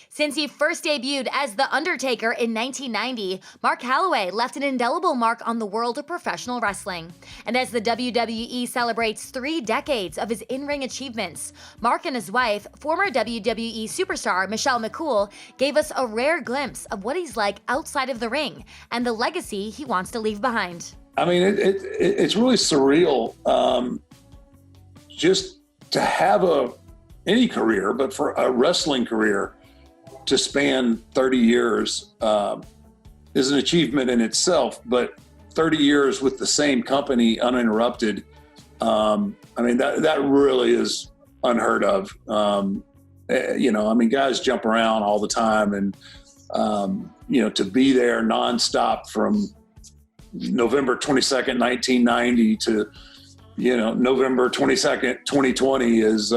Since he first debuted as The Undertaker in 1990, Mark Calaway left an indelible mark on the world of professional wrestling. And as the WWE celebrates 3 decades of his in-ring achievements, Mark and his wife, former WWE superstar Michelle McCool, gave us a rare glimpse of what he's like outside of the ring and the legacy he wants to leave behind. I mean, it's really surreal just to have any career, but for a wrestling career to span 30 years is an achievement in itself, but 30 years with the same company uninterrupted, I mean, that really is unheard of. Guys jump around all the time, and, to be there nonstop from November 22nd, 1990 to, November 22nd, 2020 is,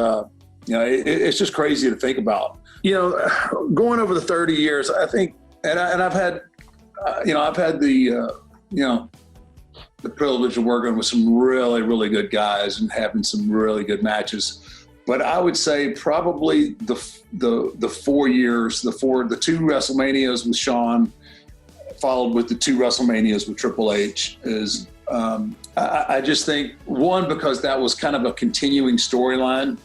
it's just crazy to think about. Going over the 30 years, I think, and I've had, I've had the privilege of working with some really, really good guys and having some really good matches. But I would say probably the 4 years, the 2 WrestleManias with Shawn, followed with the 2 WrestleManias with Triple H is, I just think, one, because that was kind of a continuing storyline.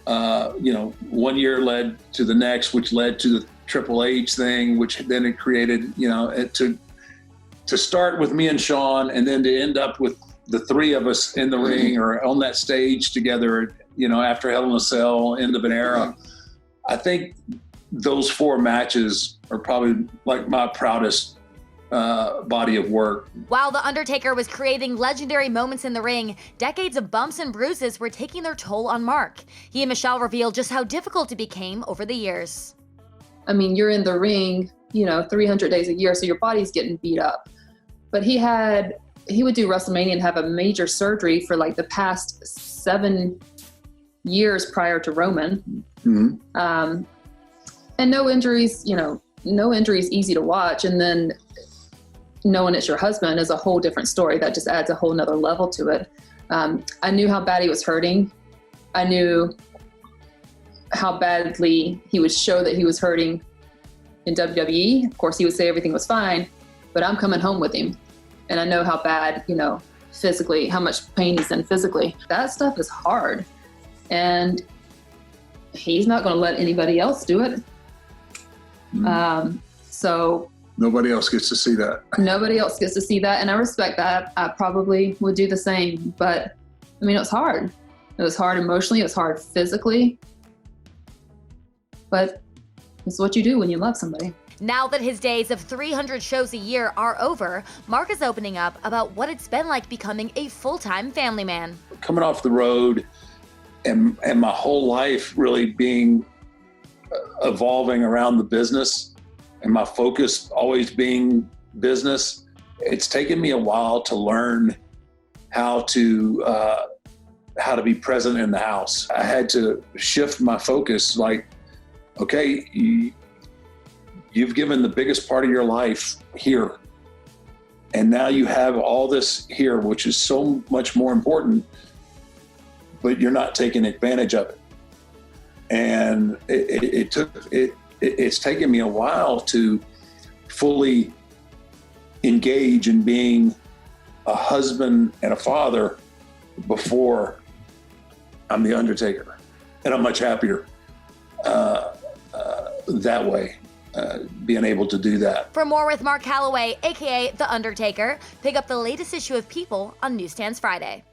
1 year led to the next, which led to the Triple H thing, which then it created, to start with me and Shawn, and then to end up with the 3 of us in the ring or on that stage together, after Hell in a Cell, end of an era. I think those 4 matches are probably like my proudest body of work. While The Undertaker was creating legendary moments in the ring, decades of bumps and bruises were taking their toll on Mark. He and Michelle revealed just how difficult it became over the years. I mean, you're in the ring, 300 days a year, so your body's getting beat up. But he would do WrestleMania and have a major surgery for like the past 7 years prior to Roman. Mm-hmm. And no injuries, no injuries easy to watch. And then knowing it's your husband is a whole different story. That just adds a whole nother level to it. I knew how bad he was hurting. I knew how badly he would show that he was hurting in WWE. Of course, he would say everything was fine, but I'm coming home with him. And I know how bad, physically, how much pain he's in physically. That stuff is hard. And he's not going to let anybody else do it. So nobody else gets to see that. Nobody else gets to see that. And I respect that. I probably would do the same. But I mean, it was hard. It was hard emotionally. It was hard physically. But it's what you do when you love somebody. Now that his days of 300 shows a year are over, Mark is opening up about what it's been like becoming a full-time family man. Coming off the road and my whole life really being evolving around the business and my focus always being business, it's taken me a while to learn how to be present in the house. I had to shift my focus, like, okay, you've given the biggest part of your life here, and now you have all this here, which is so much more important, but you're not taking advantage of it. And it's taken me a while to fully engage in being a husband and a father before I'm the Undertaker. And I'm much happier that way, being able to do that. For more with Mark Calaway, aka The Undertaker, pick up the latest issue of People on Newsstands Friday.